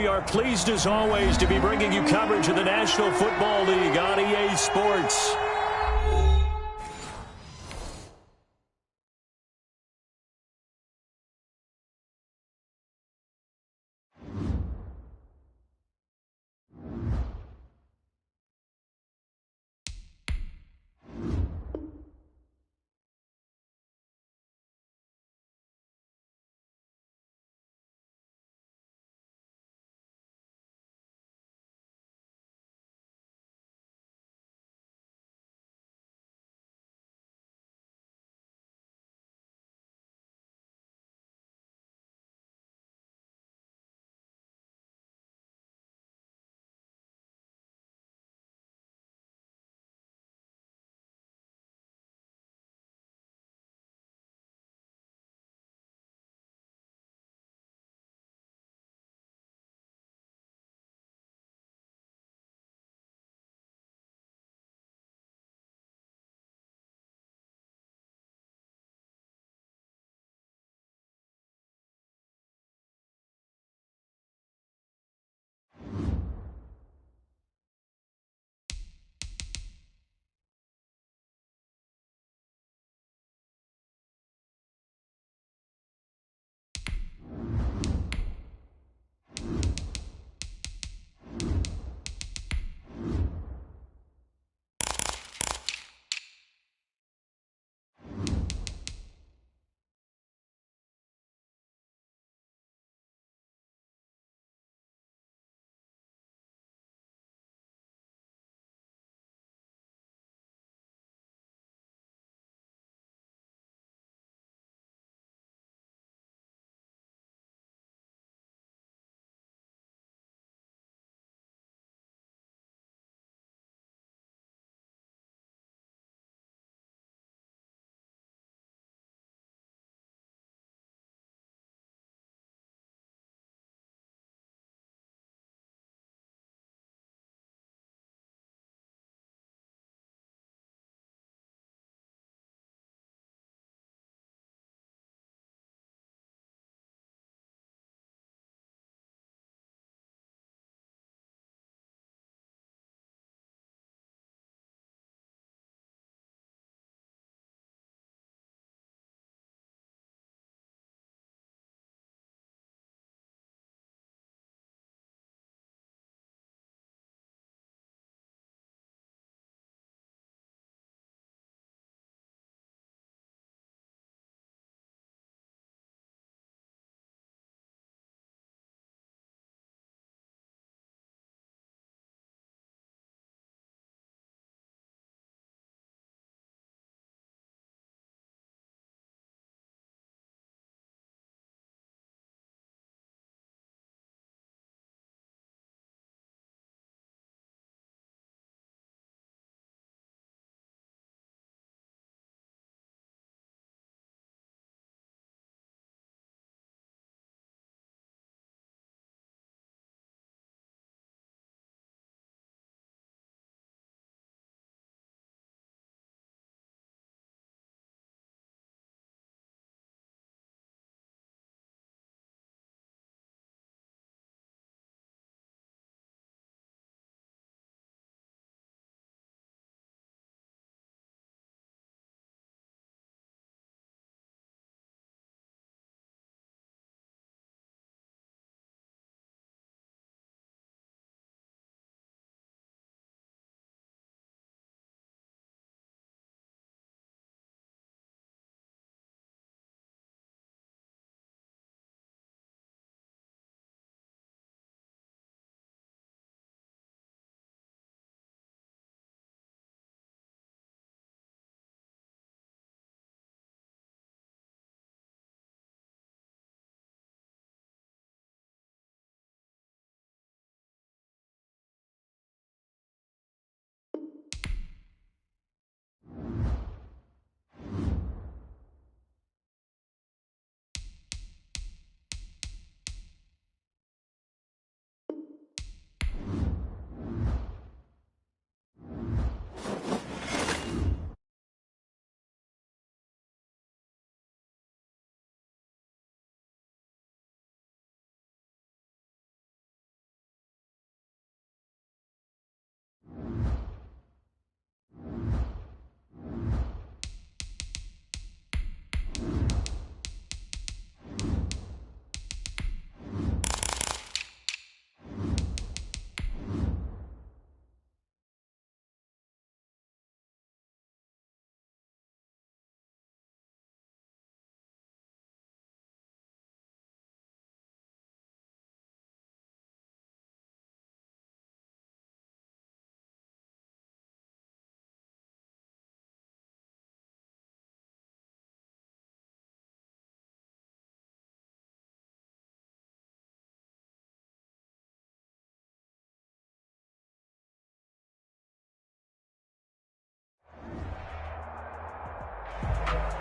we are pleased as always to be bringing you coverage of the National Football League on EA Sports.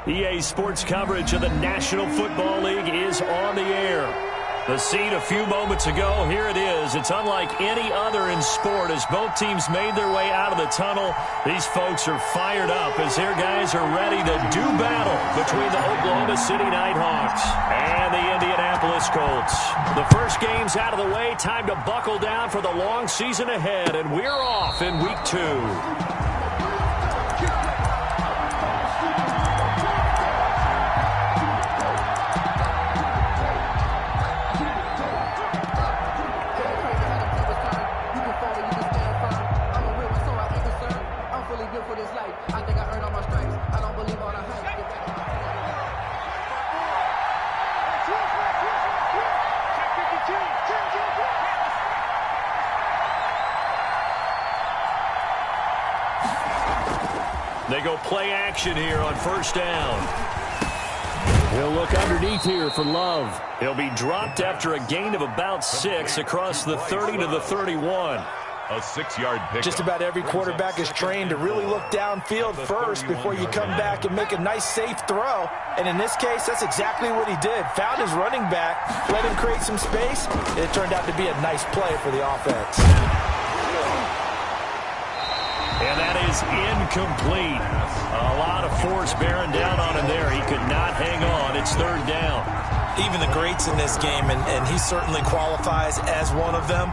EA Sports coverage of the National Football League is on the air. The scene a few moments ago, here it is. It's unlike any other in sport as both teams made their way out of the tunnel. These folks are fired up as their guys are ready to do battle between the Oklahoma City Nighthawks and the Indianapolis Colts. The first game's out of the way. Time to buckle down for the long season ahead, and we're off in week 2. They go play action here on first down. He'll look underneath here for Love. He'll be dropped after a gain of about 6 across the 30 to the 31. A 6-yard pick. Just about every quarterback is trained to really look downfield first before you come back and make a nice, safe throw. And in this case, that's exactly what he did. Found his running back, let him create some space, and it turned out to be a nice play for the offense. And that is incomplete. A lot of force bearing down on him there. He could not hang on. It's third down. Even the greats in this game, and he certainly qualifies as one of them,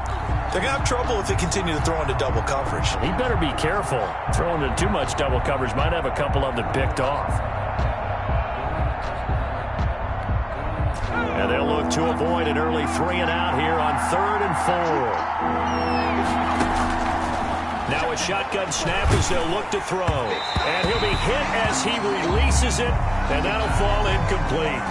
they're going to have trouble if they continue to throw into double coverage. He better be careful. Throwing into too much double coverage might have a couple of them picked off. And they'll look to avoid an early 3 and out here on 3rd and 4. Now a shotgun snap as they'll look to throw. And he'll be hit as he releases it, and that'll fall incomplete.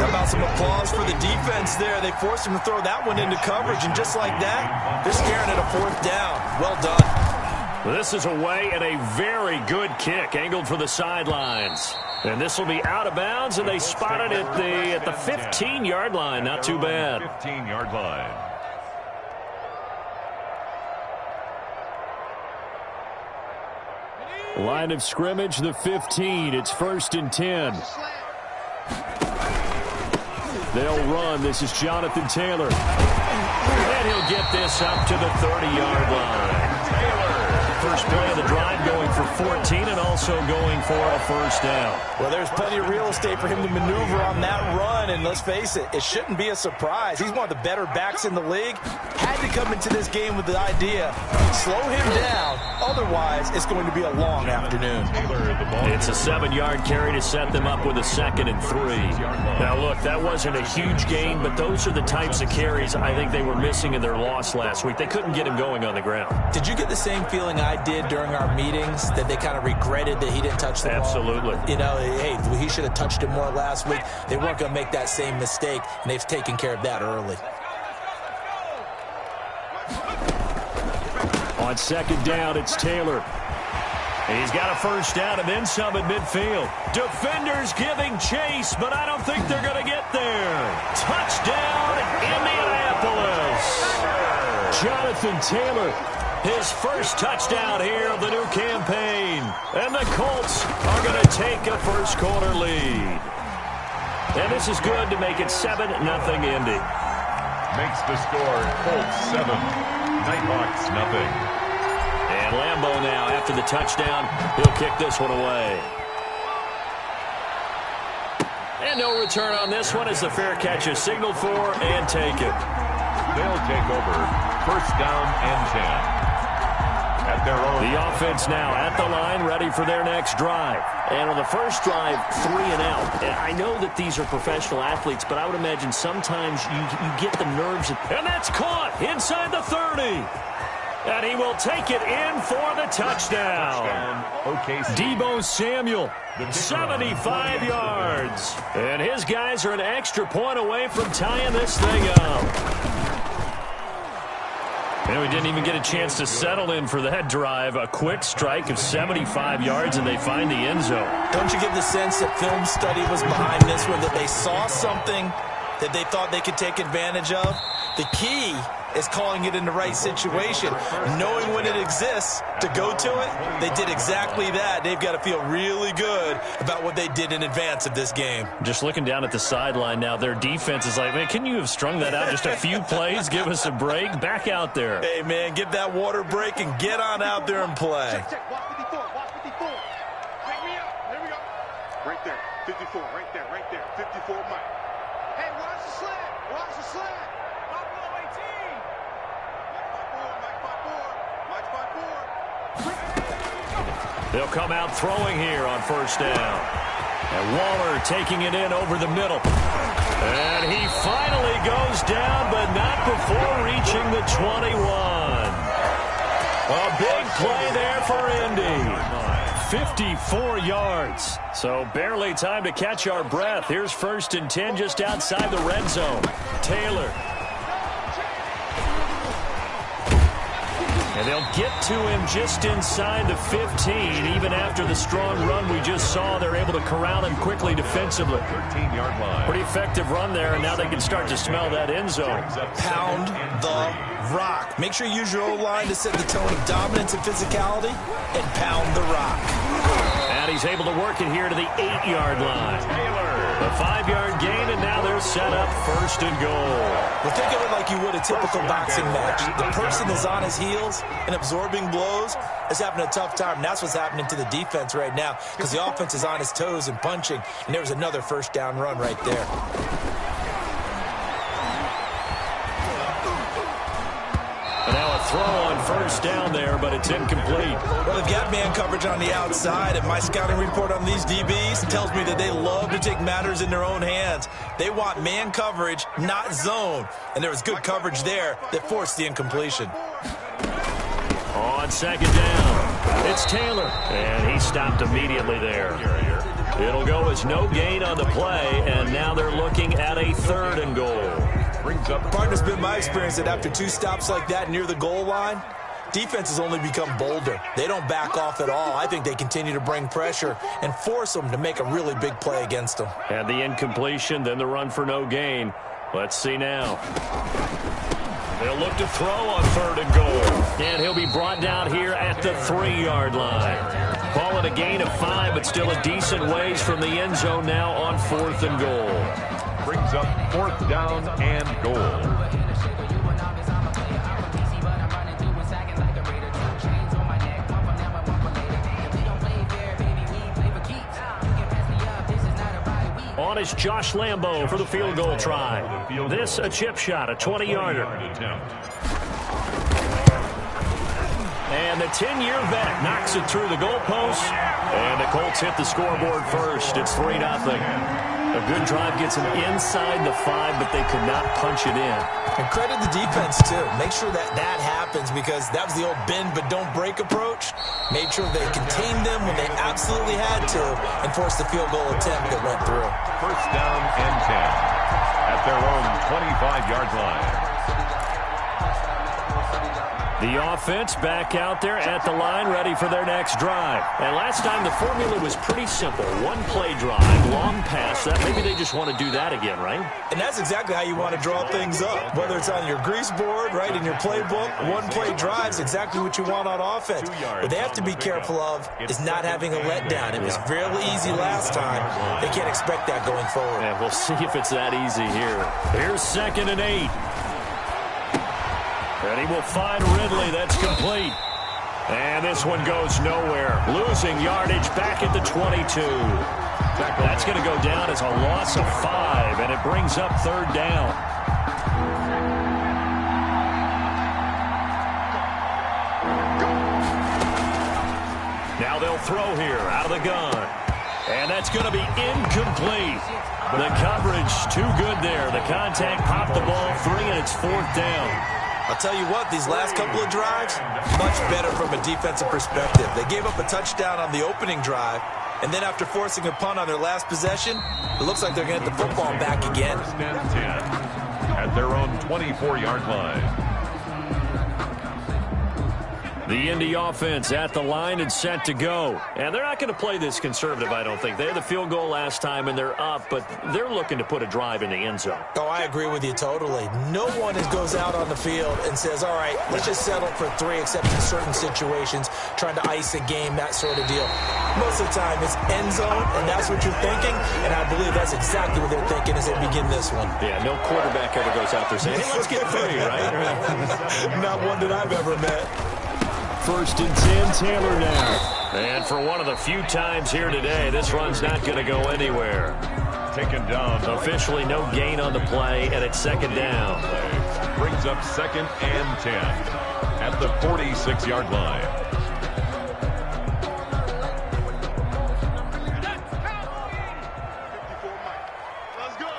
How about some applause for the defense there? They forced him to throw that one into coverage, and just like that, they're staring at a 4th down. Well done. This is away and a very good kick angled for the sidelines. And this will be out of bounds, and they spot it at the 15-yard line. Not too bad. 15-yard line. Line of scrimmage, the 15. It's 1st and 10. They'll run. This is Jonathan Taylor. And he'll get this up to the 30-yard line. Taylor. First play of the drive going for 14 and also going for a first down. Well, there's plenty of real estate for him to maneuver on that run, and let's face it, it shouldn't be a surprise. He's one of the better backs in the league. Had to come into this game with the idea, slow him down, otherwise it's going to be a long afternoon. It's a 7-yard carry to set them up with a 2nd and 3. Now look, that wasn't a huge gain, but those are the types of carries I think they were missing in their loss last week. They couldn't get him going on the ground. Did you get the same feeling I did during our meetings, that they kind of regretted that he didn't touch the ball? Absolutely. You know, hey, he should have touched it more last week. They weren't going to make that same mistake, and they've taken care of that early. On 2nd down, it's Taylor. He's got a first down and then some at midfield. Defenders giving chase, but I don't think they're going to get there. Touchdown, Indianapolis. Jonathan Taylor, his first touchdown here of the new campaign. And the Colts are going to take a first-quarter lead. And this is good to make it 7-0 Indy. Makes the score Colts 7, Nighthawks nothing. And Lambeau now, after the touchdown, he'll kick this one away. And no return on this one as the fair catch is signaled for and taken. They'll take over 1st down and 10. At their own. The offense now at the line, ready for their next drive. And on the first drive, 3 and out. And I know that these are professional athletes, but I would imagine sometimes you get the nerves. And that's caught inside the 30. And he will take it in for the touchdown. Deebo Samuel, 75 yards. And his guys are an extra point away from tying this thing up. And we didn't even get a chance to settle in for that drive. A quick strike of 75 yards, and they find the end zone. Don't you get the sense that film study was behind this one, that they saw something that they thought they could take advantage of? The key is calling it in the right situation. Knowing when it exists to go to it, they did exactly that. They've got to feel really good about what they did in advance of this game. Just looking down at the sideline now, their defense is like, man, can you have strung that out just a few plays? Give us a break. Back out there. Hey, man, give that water break and get on out there and play. Check. Watch 54. Watch 54. Take me up. Here we go. Right there. 54. Right there. 54, Mike. Hey, watch the slant. Watch the slant. Buffalo 18. Mike 5-4. They'll come out throwing here on first down. And Waller taking it in over the middle. And he finally goes down, but not before reaching the 21. A big play there for Indy. 54 yards. So barely time to catch our breath. Here's 1st and 10 just outside the red zone. Taylor. And they'll get to him just inside the 15. Even after the strong run we just saw, they're able to corral him quickly defensively. 13-yard line. Pretty effective run there, and now they can start to smell that end zone. Pound the rock. Make sure you use your O-line to set the tone of dominance and physicality, and pound the rock. And he's able to work it here to the 8-yard line. Taylor. A 5-yard gain, and now they're set up 1st and goal. Well, think of it like you would a typical boxing match. The person is on his heels and absorbing blows is having a tough time. And that's what's happening to the defense right now because the offense is on his toes and punching. And there was another first down run right there. And now a throw on first down there, but it's incomplete. Well, they've got man coverage on the outside, and my scouting report on these DBs tells me that they love to take matters in their own hands. They want man coverage, not zone. And there was good coverage there that forced the incompletion. On 2nd down, it's Taylor, and he stopped immediately there. It'll go as no gain on the play, and now they're looking at a 3rd and goal. Partner's been my experience that after 2 stops like that near the goal line, defenses only become bolder. They don't back off at all. I think they continue to bring pressure and force them to make a really big play against them. And the incompletion, then the run for no gain. Let's see now. They'll look to throw on 3rd and goal. And he'll be brought down here at the 3-yard line. Call it a gain of 5, but still a decent ways from the end zone now on 4th and goal. Brings up 4th down and goal. On is Josh Lambo for the field goal try. This a chip shot, a 20-yarder. And the 10-year vet knocks it through the goalpost. And the Colts hit the scoreboard first. It's 3-0. A good drive gets them inside the 5, but they could not punch it in. And credit the defense, too. Make sure that happens because that was the old bend but don't break approach. Made sure they contained them when they absolutely had to and forced the field goal attempt that went through. 1st down and 10 at their own 25-yard line. The offense back out there at the line, ready for their next drive. And last time the formula was pretty simple. 1-play drive, long pass. Maybe they just want to do that again, right? And that's exactly how you want to draw things up. Whether it's on your grease board, right, in your playbook, 1-play drive is exactly what you want on offense. What they have to be careful of is not having a letdown. It was fairly easy last time. They can't expect that going forward. Yeah, we'll see if it's that easy here. Here's 2nd and 8. And he will find Ridley. That's complete. And this one goes nowhere. Losing yardage back at the 22. That's going to go down as a loss of 5, and it brings up 3rd down. Now they'll throw here out of the gun. And that's going to be incomplete. The coverage too good there. The contact popped the ball free, and it's 4th down. I'll tell you what, these last couple of drives, much better from a defensive perspective. They gave up a touchdown on the opening drive, and then after forcing a punt on their last possession, it looks like they're going to get the football back again. 1st and 10 at their own 24-yard line. The Indy offense at the line and set to go. And they're not going to play this conservative, I don't think. They had the field goal last time, and they're up, but they're looking to put a drive in the end zone. Oh, I agree with you totally. No one goes out on the field and says, all right, let's just settle for 3, except in certain situations, trying to ice a game, that sort of deal. Most of the time, it's end zone, and that's what you're thinking, and I believe that's exactly what they're thinking as they begin this one. Yeah, no quarterback ever goes out there saying, hey, let's get 3, right? Not one that I've ever met. 1st and 10, Taylor now. And for one of the few times here today, this run's not going to go anywhere. Taken down. Officially no gain on the play, and it's 2nd down. Brings up 2nd and 10 at the 46-yard line. Let's go.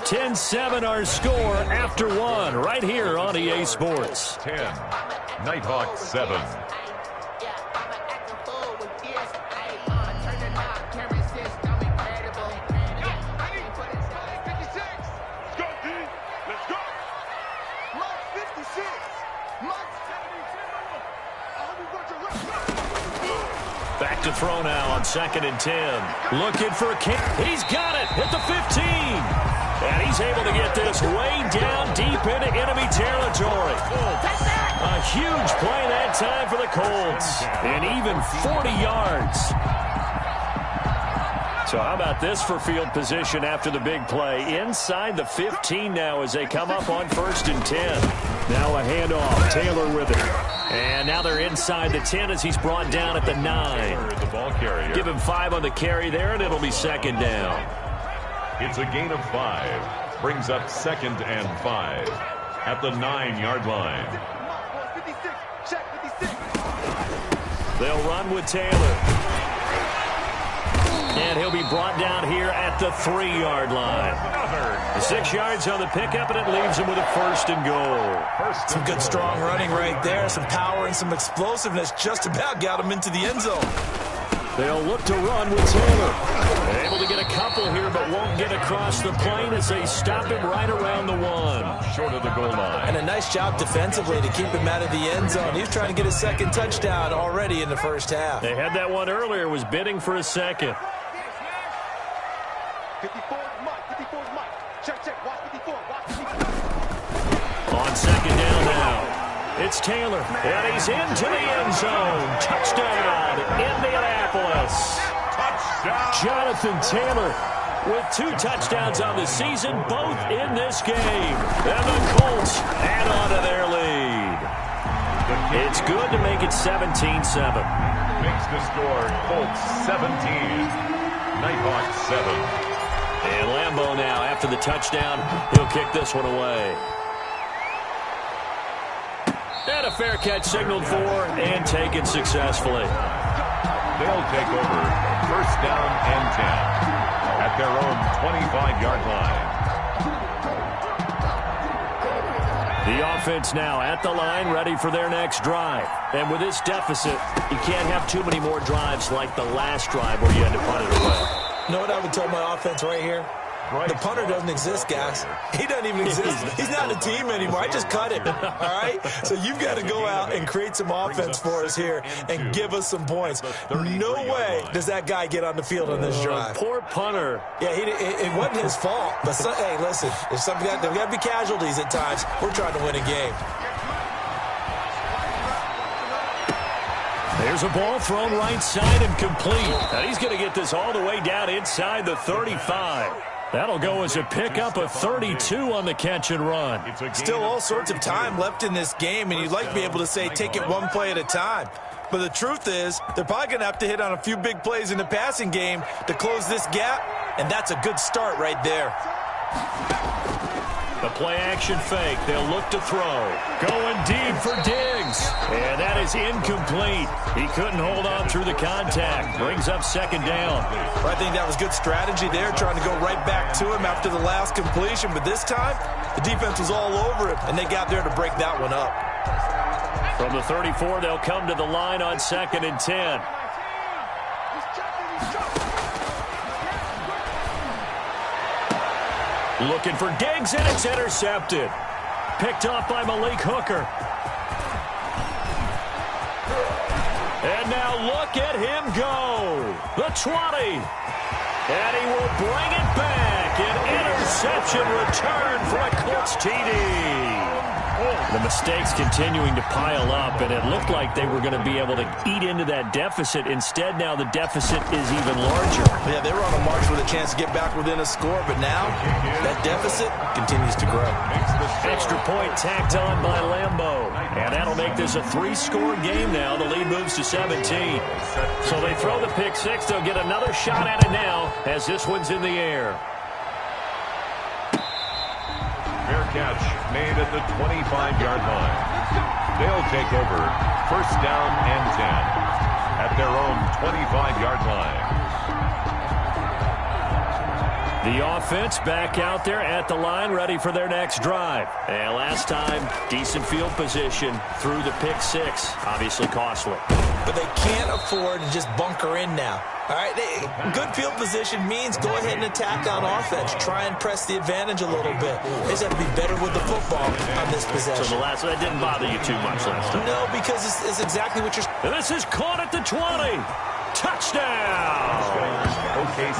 10-7 our score after 1 right here on EA Sports. 10. Nighthawks 7. Back to throw now on 2nd and 10. Looking for a kick. He's got it at the 15. And he's able to get this way down deep into enemy territory. A huge play that time for the Colts. And even 40 yards. So how about this for field position after the big play? Inside the 15 now as they come up on 1st and 10. Now a handoff. Taylor with it. And now they're inside the 10 as he's brought down at the 9. The ball carrier. Give him 5 on the carry there, and it'll be 2nd down. It's a gain of 5. Brings up 2nd and 5 at the 9-yard line. They'll run with Taylor. And he'll be brought down here at the 3-yard line. The 6 yards on the pickup, and it leaves him with a 1st and goal. Some good strong running right there. Some power and some explosiveness just about got him into the end zone. They'll look to run with Taylor. Able to get a couple here, but won't get across the plane as they stop him right around the 1. Short of the goal line. And a nice job defensively to keep him out of the end zone. He's trying to get his 2nd touchdown already in the 1st half. They had that one earlier, was bidding for a 2nd. 54 is Mike. 54 is Mike. Check. Watch 54. Watch 54. On 2nd down now. It's Taylor, and he's into the end zone. Touchdown, Indianapolis. Touchdown. Jonathan Taylor with 2 touchdowns on the season, both in this game. And the Colts add on to their lead. It's good to make it 17-7. Makes the score Colts 17. Nighthawks 7. And Lambeau now, after the touchdown, he'll kick this one away. And a fair catch signaled for and taken successfully. They'll take over 1st down and 10 at their own 25-yard line. The offense now at the line, ready for their next drive. And with this deficit, you can't have too many more drives like the last drive where you had to punt it away. You know what I would tell my offense right here? The punter doesn't exist, guys. He doesn't even exist. He's not a team anymore. I just cut him, all right? So you've got to go out and create some offense for us here and give us some points. No way does that guy get on the field on this drive. Poor punter. Yeah, it wasn't his fault. But, hey, listen, there's got to be casualties at times. We're trying to win a game. There's a ball thrown right side and complete. And he's going to get this all the way down inside the 35. That'll go as a pickup of 32 on the catch and run. Still all sorts of time left in this game, and you'd like to be able to say take it one play at a time. But the truth is, they're probably going to have to hit on a few big plays in the passing game to close this gap, and that's a good start right there. The play-action fake. They'll look to throw. Going deep for Diggs. And that is incomplete. He couldn't hold on through the contact. Brings up 2nd down. I think that was good strategy there, trying to go right back to him after the last completion. But this time, the defense was all over him, and they got there to break that one up. From the 34, they'll come to the line on 2nd and 10. Looking for Diggs, and it's intercepted. picked off by Malik Hooker. And now look at him go. The 20. And he will bring it back. An interception return for a Colts TD. The mistakes continuing to pile up, and it looked like they were going to be able to eat into that deficit. Instead, now the deficit is even larger. Yeah, they were on a march with a chance to get back within a score, but now that deficit continues to grow. Extra point tacked on by Lambeau. And that'll make this a 3-score game now. The lead moves to 17. So they throw the pick six. They'll get another shot at it now as this one's in the air. Fair catch made at the 25-yard line. They'll take over first down and 10 at their own 25-yard line. The offense back out there at the line, ready for their next drive. And last time, decent field position through the pick six. Obviously costly. But they can't afford to just bunker in now. All right, good field position means go ahead and attack on offense. Try and press the advantage a little bit. They just have to be better with the football on this possession. So that didn't bother you too much last time? No, because it's exactly what you're... And this is caught at the 20. Touchdown!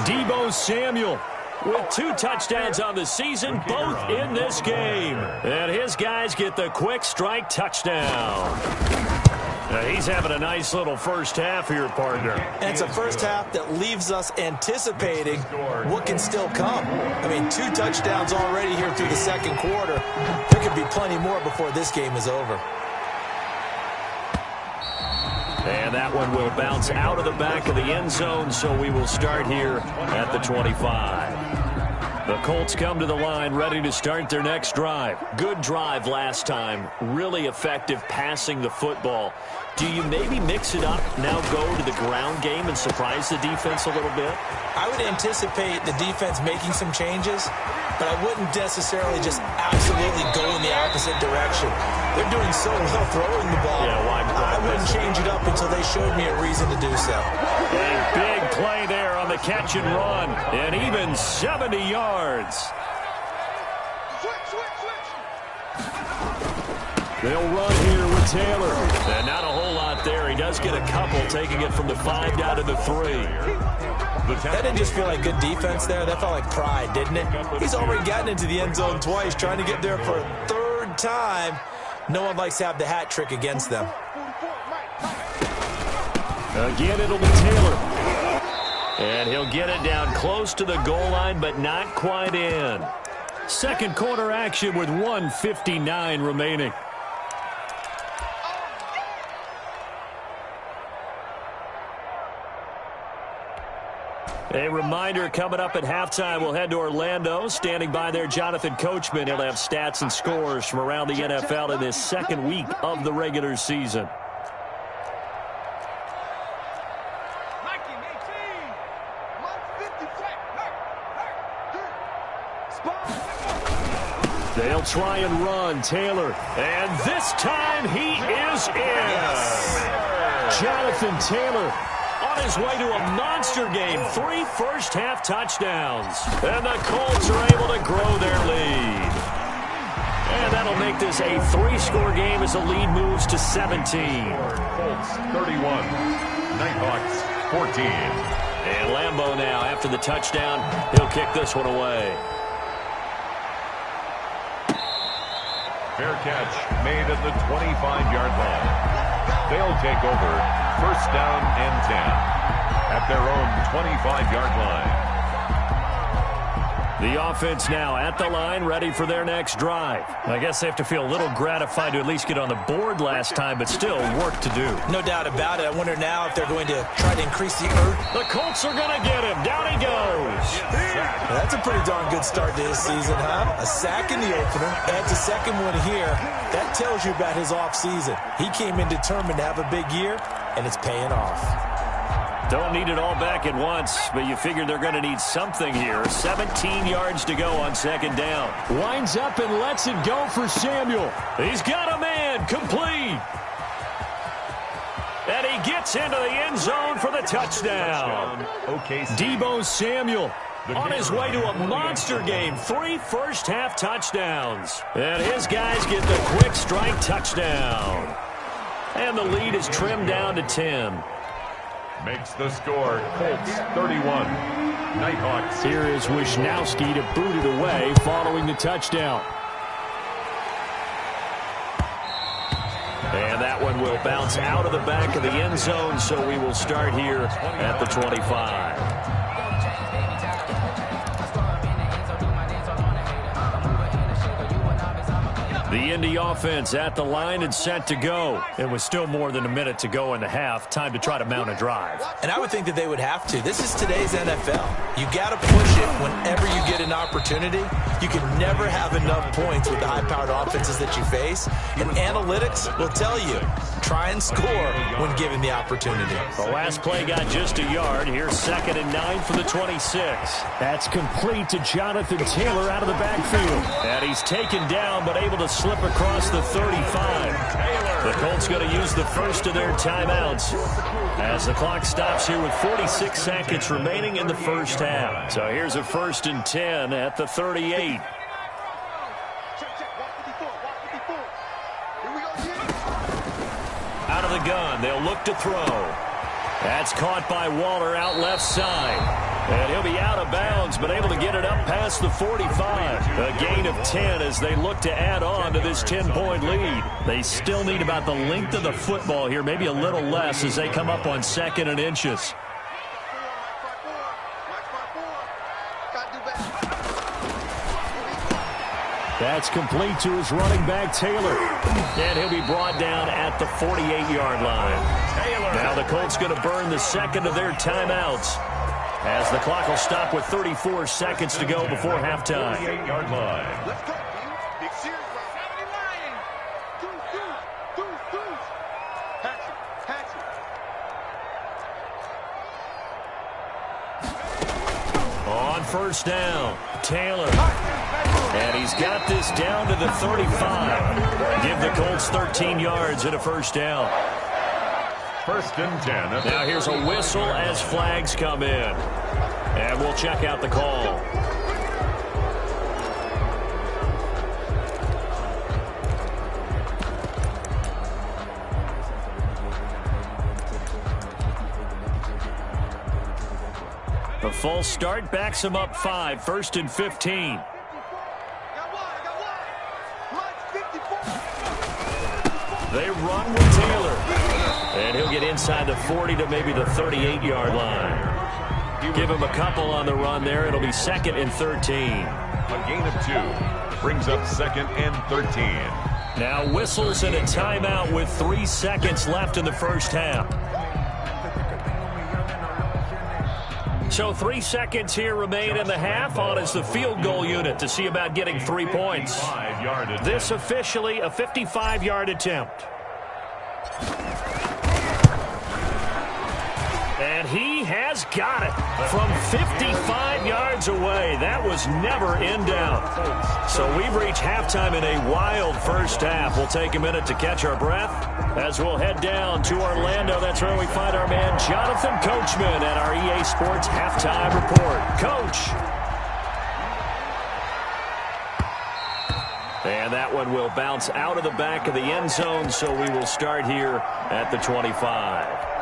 Deebo Samuel with 2 touchdowns on the season, both in this game. And his guys get the quick strike touchdown. He's having a nice little first half here, partner. And it's a first half that leaves us anticipating what can still come. I mean, 2 touchdowns already here through the second quarter. There could be plenty more before this game is over. And that one will bounce out of the back of the end zone, so we will start here at the 25. The Colts come to the line ready to start their next drive. Good drive last time. Really effective passing the football. Do you maybe mix it up, now go to the ground game and surprise the defense a little bit? I would anticipate the defense making some changes, but I wouldn't necessarily just absolutely go in the opposite direction. They're doing so well throwing the ball. Yeah, I wouldn't change it up until they showed me a reason to do so. A big play there on the catch and run, and even 70 yards. They'll run here with Taylor. And not a whole lot there. He does get a couple, taking it from the 5 down to the 3. That didn't just feel like good defense there. That felt like pride, didn't it? He's already gotten into the end zone twice, trying to get there for a 3rd time. No one likes to have the hat trick against them. Again, it'll be Taylor. And he'll get it down close to the goal line, but not quite in. Second quarter action with 1:59 remaining. A reminder, coming up at halftime, we'll head to Orlando. Standing by there, Jonathan Coachman. He'll have stats and scores from around the NFL in this second week of the regular season. They'll try and run. Taylor. And this time he is in. Yes. Jonathan Taylor on his way to a monster game. 3 first-half touchdowns. And the Colts are able to grow their lead. And that'll make this a 3-score game as the lead moves to 17. Colts 31, Nighthawks 14. And Lambeau now, after the touchdown, he'll kick this one away. Fair catch made at the 25-yard line. They'll take over first down and 10 at their own 25-yard line. The offense now at the line, ready for their next drive. I guess they have to feel a little gratified to at least get on the board last time, but still work to do. No doubt about it. I wonder now if they're going to try to increase the earth. The Colts are going to get him. Down he goes. Well, that's a pretty darn good start to his season, huh? A sack in the opener. Adds a second one here. That tells you about his offseason. He came in determined to have a big year, and it's paying off. Don't need it all back at once, but you figure they're going to need something here. 17 yards to go on second down. Winds up and lets it go for Samuel. He's got a man, complete. And he gets into the end zone for the touchdown. Okay. Deebo Samuel On his way to a monster game, 3 first-half touchdowns. And his guys get the quick strike touchdown. And the lead is trimmed down to 10. Makes the score Colts 31, Nighthawks. Here is Wisnowski to boot it away following the touchdown. And that one will bounce out of the back of the end zone, so we will start here at the 25. The Indy offense at the line and set to go. It was still more than a minute to go in the half. Time to try to mount a drive. And I would think that they would have to. This is today's NFL. You got to push it whenever you get an opportunity. You can never have enough points with the high-powered offenses that you face. And analytics will tell you, try and score when given the opportunity. The last play got just a yard. Here's 2nd and 9 for the 26. That's complete to Jonathan Taylor out of the backfield. And he's taken down but able to slip across the 35. The Colts going to use the first of their timeouts as the clock stops here with 46 seconds remaining in the first half. So here's a 1st and 10 at the 38. Out of the gun, they'll look to throw. That's caught by Waller out left side. And he'll be out of bounds, but able to get it up past the 45. A gain of 10 as they look to add on to this 10-point lead. They still need about the length of the football here, maybe a little less as they come up on 2nd and inches. That's complete to his running back, Taylor. And he'll be brought down at the 48-yard line. Now the Colts going to burn the second of their timeouts as the clock will stop with 34 seconds to go before halftime. 48-yard line. Let's go. Big series, On first down, Taylor. And he's got this down to the 35. Give the Colts 13 yards and a first down. 1st and 10. Now here's a whistle as flags come in. And we'll check out the call. The false start backs him up 5, 1st and 15. They run with Taylor. And he'll get inside the 40 to maybe the 38-yard line. Give him a couple on the run there. It'll be 2nd and 13. A gain of 2 brings up 2nd and 13. Now whistles and a timeout with 3 seconds left in the first half. So 3 seconds here remain in the half. On is the field goal unit to see about getting 3 points. This officially a 55-yard attempt. And he has got it from 55 yards away. That was never in doubt. So we've reached halftime in a wild first half. We'll take a minute to catch our breath as we'll head down to Orlando. That's where we find our man Jonathan Coachman at our EA Sports Halftime Report. Coach. And that one will bounce out of the back of the end zone, so we will start here at the 25.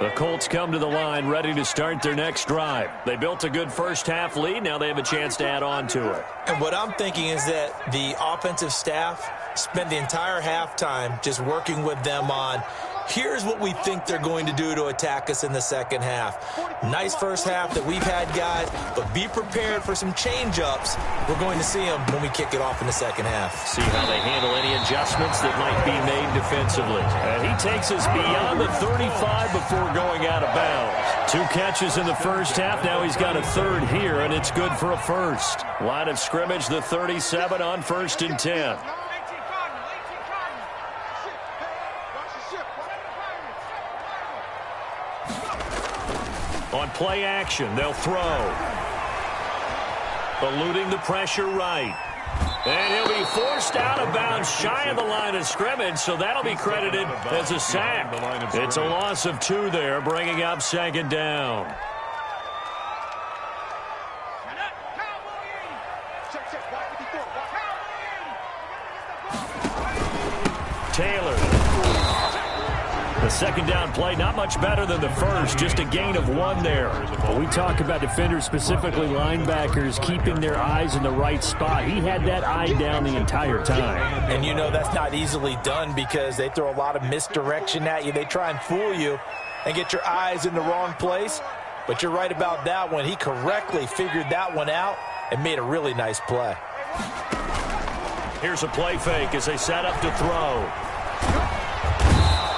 The Colts come to the line ready to start their next drive. They built a good first half lead. Now they have a chance to add on to it. And what I'm thinking is that the offensive staff spent the entire halftime just working with them on here's what we think they're going to do to attack us in the second half. Nice first half that we've had, guys, but be prepared for some change-ups. We're going to see them when we kick it off in the second half. See how they handle any adjustments that might be made defensively. And he takes us beyond the 35 before going out of bounds. 2 catches in the first half. Now he's got a third here, and it's good for a first. Line of scrimmage, the 37 on 1st and 10. On play action, they'll throw. Eluding the pressure right. And he'll be forced out of bounds shy of the line of scrimmage, so that'll be credited as a sack. It's a loss of 2 there, bringing up second down. Taylor. The second down play, not much better than the first, just a gain of 1 there. Well, we talk about defenders, specifically linebackers, keeping their eyes in the right spot. He had that eye down the entire time. And you know that's not easily done because they throw a lot of misdirection at you. They try and fool you and get your eyes in the wrong place. But you're right about that one. He correctly figured that one out and made a really nice play. Here's a play fake as they set up to throw.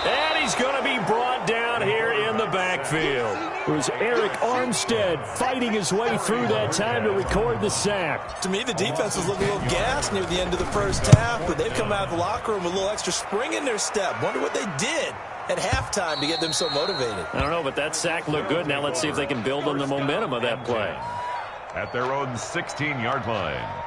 And he's going to be brought down here in the backfield. It was Eric Armstead fighting his way through that time to record the sack. To me, the defense was looking a little gassed near the end of the first half, but they've come out of the locker room with a little extra spring in their step. Wonder what they did at halftime to get them so motivated. I don't know, but that sack looked good. Now let's see if they can build on the momentum of that play. At their own 16-yard line.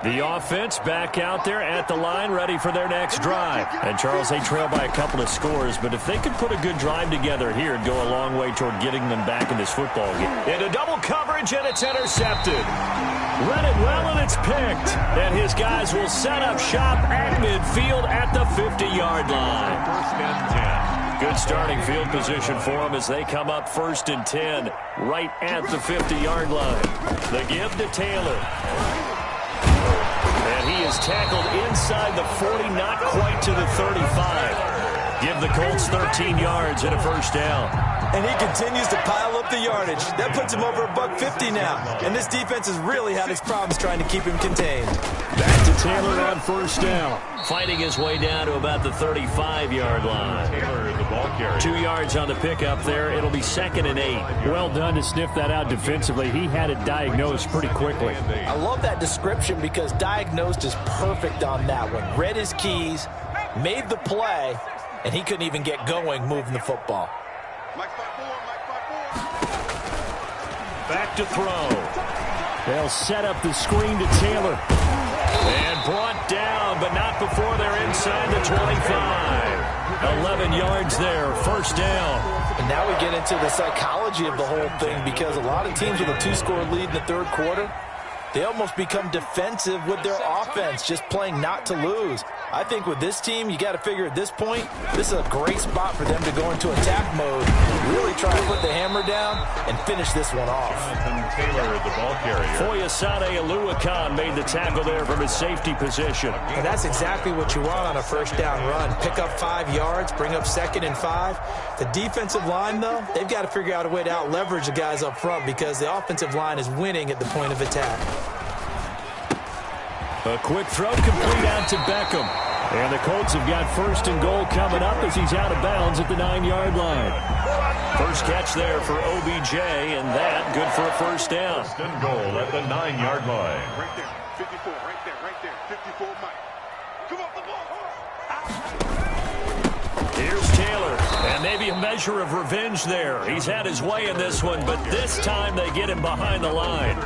The offense back out there at the line, ready for their next drive. And, Charles, they trail by a couple of scores, but if they could put a good drive together here, it'd go a long way toward getting them back in this football game. Into double coverage, and it's intercepted. Read it well, and it's picked. And his guys will set up shop at midfield at the 50-yard line. First and 10. Good starting field position for them as they come up 1st and 10 right at the 50-yard line. The give to Taylor. And he is tackled inside the 40, not quite to the 35. Give the Colts 13 yards and a first down. And he continues to pile up the yardage. That puts him over $150 now. And this defense has really had its problems trying to keep him contained. Back to Taylor on first down. Fighting his way down to about the 35-yard line. Taylor, the ball carrier. 2 yards on the pickup there. It'll be 2nd and 8. Well done to sniff that out defensively. He had it diagnosed pretty quickly. I love that description because diagnosed is perfect on that one. Read his keys, made the play, and he couldn't even get going moving the football. Back to throw. They'll set up the screen to Taylor. And brought down, but not before they're inside the 25. 11 yards there, first down. And now we get into the psychology of the whole thing because a lot of teams with a 2-score lead in the third quarter, they almost become defensive with their offense, just playing not to lose. I think with this team, you got to figure at this point, this is a great spot for them to go into attack mode, really try to put the hammer down and finish this one off. Taylor, the ball carrier. Foyesade Oluwakan made the tackle there from his safety position. And that's exactly what you want on a first down run. Pick up 5 yards, bring up 2nd and 5. The defensive line, though, they've got to figure out a way to out-leverage the guys up front because the offensive line is winning at the point of attack. A quick throw complete out to Beckham. And the Colts have got 1st and goal coming up as he's out of bounds at the 9-yard line. First catch there for OBJ, and that good for a first down. 1st and goal at the 9-yard line. Right there, 54, right there, 54, Mike. Come on, the ball. Here's Taylor, and maybe a measure of revenge there. He's had his way in this one, but this time they get him behind the line.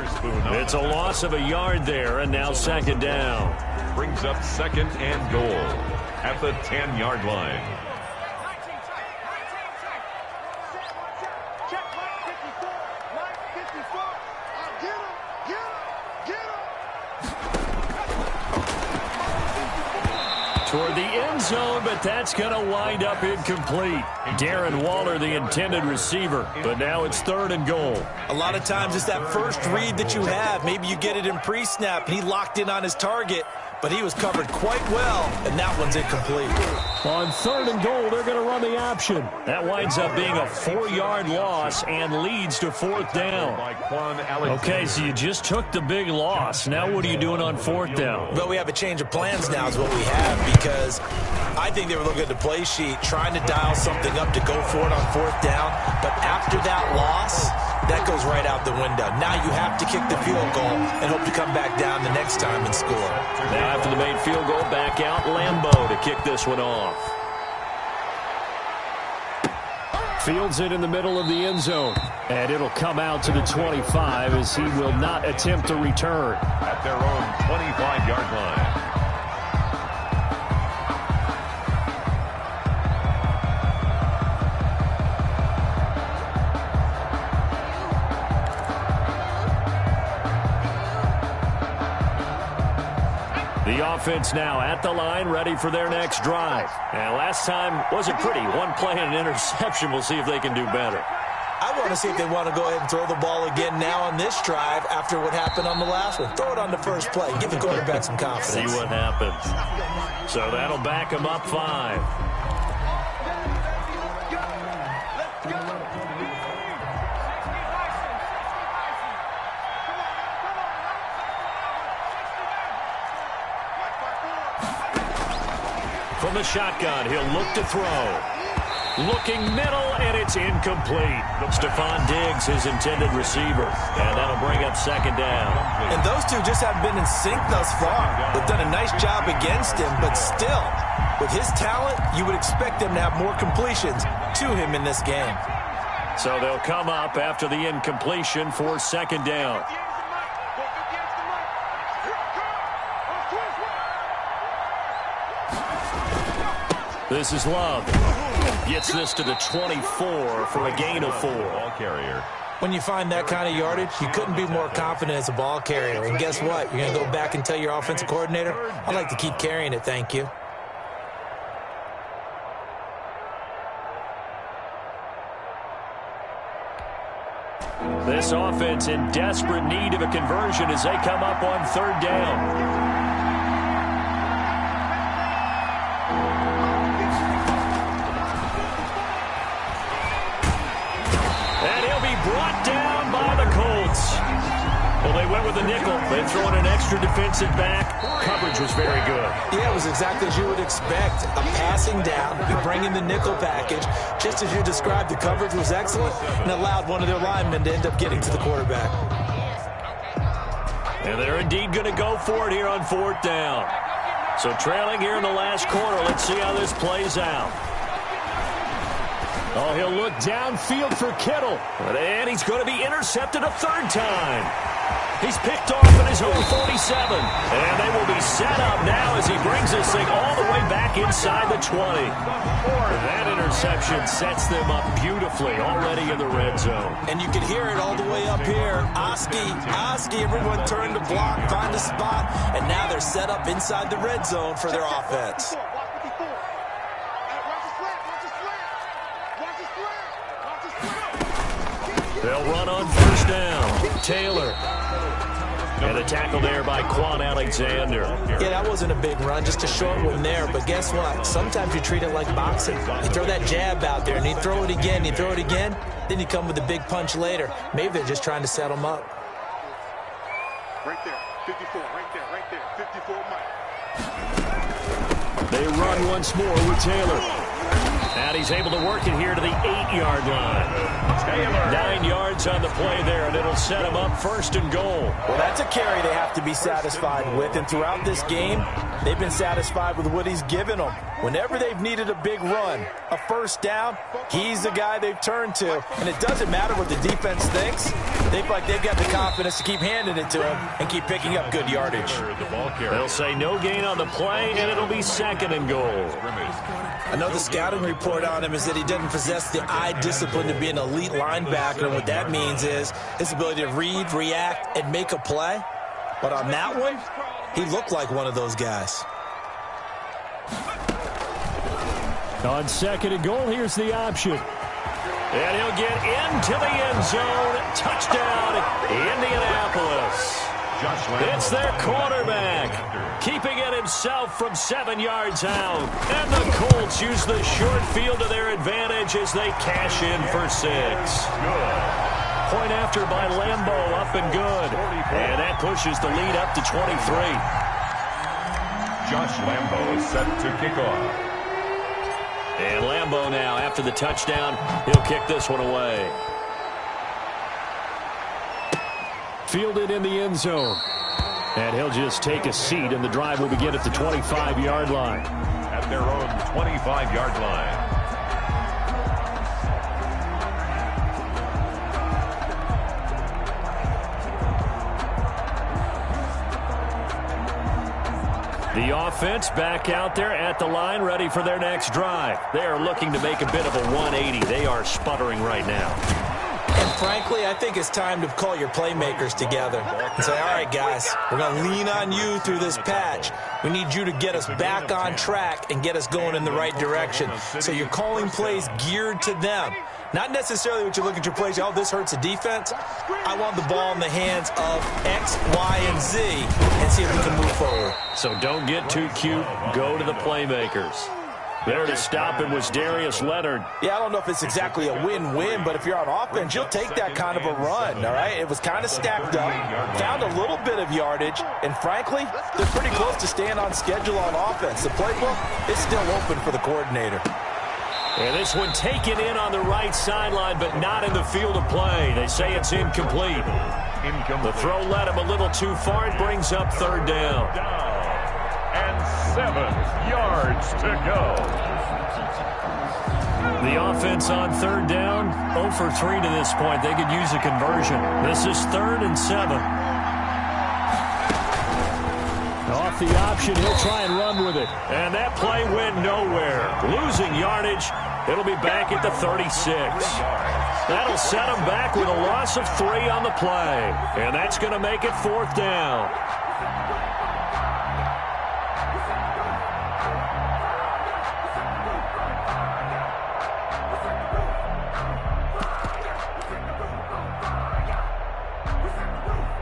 It's a loss of a yard there, and now 2nd down. Brings up 2nd and goal at the 10-yard line. Check, Mike 54, Mike 54. Get him, get him, get him. Toward the end zone, but that's going to wind up incomplete. Darren Waller, the intended receiver, but now it's 3rd and goal. A lot of times it's that first read that you have. Maybe you get it in pre-snap, and he locked in on his target, but he was covered quite well, and that one's incomplete. On 3rd and goal, they're going to run the option. That winds up being a 4-yard loss and leads to 4th down. Okay, so you just took the big loss. Now what are you doing on 4th down? Well, we have a change of plans now is what we have because I think they were looking at the play sheet, trying to dial something up to go for it on 4th down. But after that loss, that goes right out the window. Now you have to kick the field goal and hope to come back down the next time and score. Now after the made field goal, back out Lambeau to kick this one off. Fields it in the middle of the end zone. And it'll come out to the 25 as he will not attempt to return. At their own 25-yard line. The offense now at the line, ready for their next drive. And last time wasn't pretty. One play and an interception. We'll see if they can do better. I want to see if they want to go ahead and throw the ball again now on this drive after what happened on the last one. Throw it on the first play. Give the quarterback some confidence. See what happens. So that'll back them up 5. From the shotgun, he'll look to throw. Looking middle, and it's incomplete. Stephon Diggs, his intended receiver. And that'll bring up second down. And those two just haven't been in sync thus far. They've done a nice job against him, but still, with his talent, you would expect them to have more completions to him in this game. So they'll come up after the incompletion for second down. This is Love. Gets this to the 24 for a gain of 4. Ball carrier. When you find that kind of yardage, you couldn't be more confident as a ball carrier. And guess what? You're going to go back and tell your offensive coordinator, I'd like to keep carrying it, thank you. This offense in desperate need of a conversion as they come up on third down. Brought down by the Colts. Well, they went with the nickel. They throw in an extra defensive back. Coverage was very good. Yeah, it was exactly as you would expect. A passing down. You bring in the nickel package. Just as you described, the coverage was excellent and allowed one of their linemen to end up getting to the quarterback. And they're indeed going to go for it here on fourth down. So trailing here in the last quarter. Let's see how this plays out. Oh, he'll look downfield for Kittle. And he's going to be intercepted a third time. He's picked off at his own 47. And they will be set up now as he brings this thing all the way back inside the 20. That interception sets them up beautifully already in the red zone. And you can hear it all the way up here. Oski, everyone turned to block, find a spot, and now they're set up inside the red zone for their offense. They'll run on first down. Taylor. And a tackle there by Quan Alexander. Yeah, that wasn't a big run, just a short one there. But guess what? Sometimes you treat it like boxing. You throw that jab out there, and you throw it again, then you come with a big punch later. Maybe they're just trying to set them up. Right there, 54, right there, 54 Mike. They run once more with Taylor. And he's able to work it here to the 8-yard line. 9 yards on the play there, and it'll set him up first and goal. Well, that's a carry they have to be satisfied with. And throughout this game, they've been satisfied with what he's given them. Whenever they've needed a big run, a first down, he's the guy they've turned to. And it doesn't matter what the defense thinks. They feel like they've got the confidence to keep handing it to him and keep picking up good yardage. They'll say no gain on the play, and it'll be second and goal. Another scouting report on him is that he doesn't possess the eye discipline to be an elite linebacker. And what that means is his ability to read, react, and make a play. But on that one, he looked like one of those guys. On second and goal, here's the option. And he'll get into the end zone. Touchdown, Indianapolis. It's their quarterback, keeping it himself from 7 yards out. And the Colts use the short field to their advantage as they cash in for 6. Point after by Lambeau, up and good. And that pushes the lead up to 23. Josh Lambeau is set to kick off. And Lambeau now, after the touchdown, he'll kick this one away. Fielded in the end zone. And he'll just take a seat, and the drive will begin at the 25-yard line. At their own 25-yard line. The offense back out there at the line, ready for their next drive. They are looking to make a bit of a 180. They are sputtering right now. And frankly, I think it's time to call your playmakers together and say, all right, guys, we're going to lean on you through this patch. We need you to get us back on track and get us going in the right direction. So you're calling plays geared to them. Not necessarily what you look at your plays, oh, this hurts the defense. I want the ball in the hands of X, Y, and Z and see if we can move forward. So don't get too cute. Go to the playmakers. There to stop him was Darius Leonard. Yeah, I don't know if it's exactly a win-win, but if you're on offense, you'll take that kind of a run, all right? It was kind of stacked up, found a little bit of yardage, and frankly, they're pretty close to staying on schedule on offense. The playbook is still open for the coordinator. And this one taken in on the right sideline, but not in the field of play. They say it's incomplete. The throw led him a little too far. It brings up third down. And 7 yards to go. The offense on third down, 0 for 3 to this point. They could use a conversion. This is 3rd and 7. Off the option, he'll try and run with it. And that play went nowhere. Losing yardage. It'll be back at the 36. That'll set him back with a loss of 3 on the play. And that's going to make it 4th down.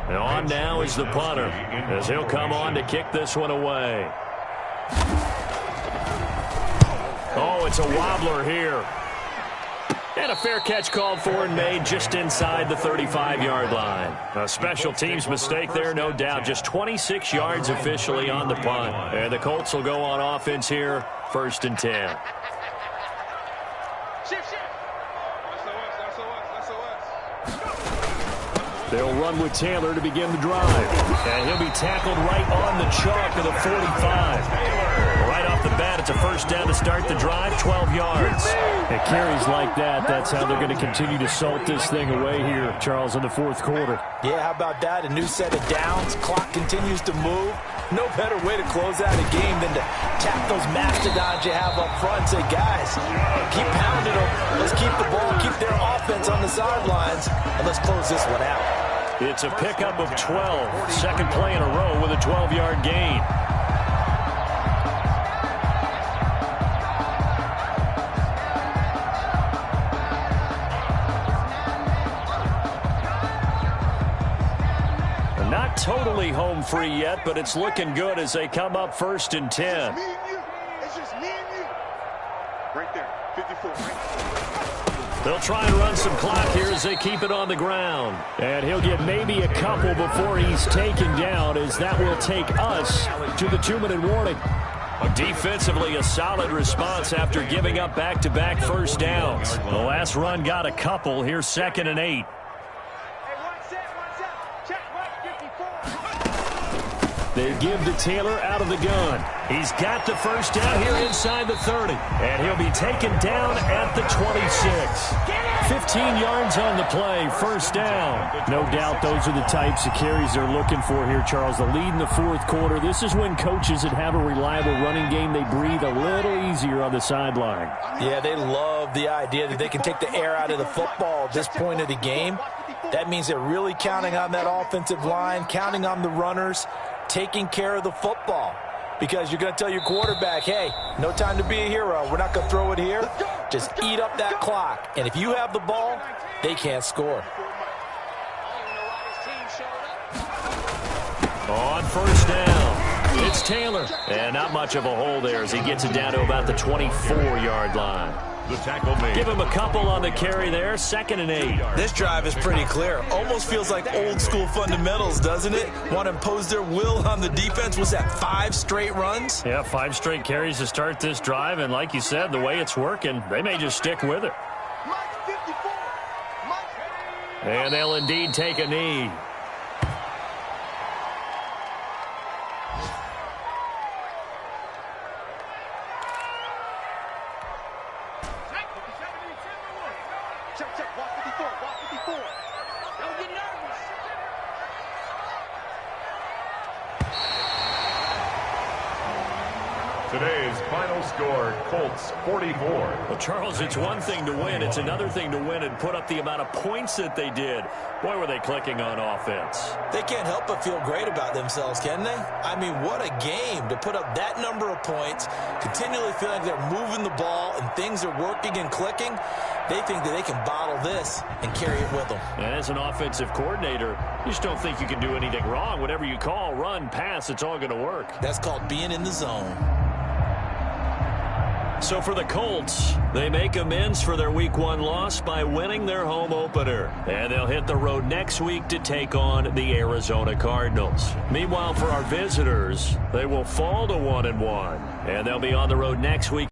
And on now is the punter, as he'll come on to kick this one away. Oh, it's a wobbler here. And a fair catch called for and made just inside the 35-yard line. A special teams mistake there, no doubt. Just 26 yards officially on the punt. And the Colts will go on offense here, 1st and 10. They'll run with Taylor to begin the drive. And he'll be tackled right on the chalk of the 45. Right off the bat, it's a 1st down to start the drive, 12 yards. It carries like that. That's how they're going to continue to salt this thing away here, Charles, in the 4th quarter. Yeah, how about that? A new set of downs. Clock continues to move. No better way to close out a game than to tap those mastodons you have up front and say, guys, keep pounding them. Let's keep the ball, keep their offense on the sidelines, and let's close this one out. It's a pickup of 12. Second play in a row with a 12-yard gain. Not totally home free yet, but it's looking good as they come up 1st and 10. It's just me and you. Right there, 54. They'll try and run some clock here as they keep it on the ground. And he'll get maybe a couple before he's taken down, as that will take us to the 2-minute warning. Defensively, a solid response after giving up back-to-back 1st downs. The last run got a couple. Here's 2nd and 8. They give to Taylor out of the gun. He's got the 1st down here inside the 30. And he'll be taken down at the 26. 15 yards on the play, 1st down. No doubt those are the types of carries they're looking for here, Charles. The lead in the 4th quarter. This is when coaches that have a reliable running game, they breathe a little easier on the sideline. Yeah, they love the idea that they can take the air out of the football at this point of the game. That means they're really counting on that offensive line, counting on the runners, taking care of the football. Because you're going to tell your quarterback, hey, no time to be a hero. We're not going to throw it here. Just eat up that clock. And if you have the ball, they can't score. On 1st down, it's Taylor. And not much of a hole there as he gets it down to about the 24-yard line. The tackle made. Give him a couple on the carry there. 2nd and 8. This drive is pretty clear. Almost feels like old school fundamentals, doesn't it? Want to impose their will on the defense. Was that 5 straight runs? Yeah, 5 straight carries to start this drive. And like you said, the way it's working, they may just stick with it. And they'll indeed take a knee. Today's final score, Colts 44. Well, Charles, it's one thing to win. It's another thing to win and put up the amount of points that they did. Boy, were they clicking on offense. They can't help but feel great about themselves, can they? I mean, what a game to put up that number of points, continually feeling like they're moving the ball and things are working and clicking. They think that they can bottle this and carry it with them. And as an offensive coordinator, you just don't think you can do anything wrong. Whatever you call, run, pass, it's all going to work. That's called being in the zone. So for the Colts, they make amends for their Week 1 loss by winning their home opener. And they'll hit the road next week to take on the Arizona Cardinals. Meanwhile, for our visitors, they will fall to 1-1. And they'll be on the road next week.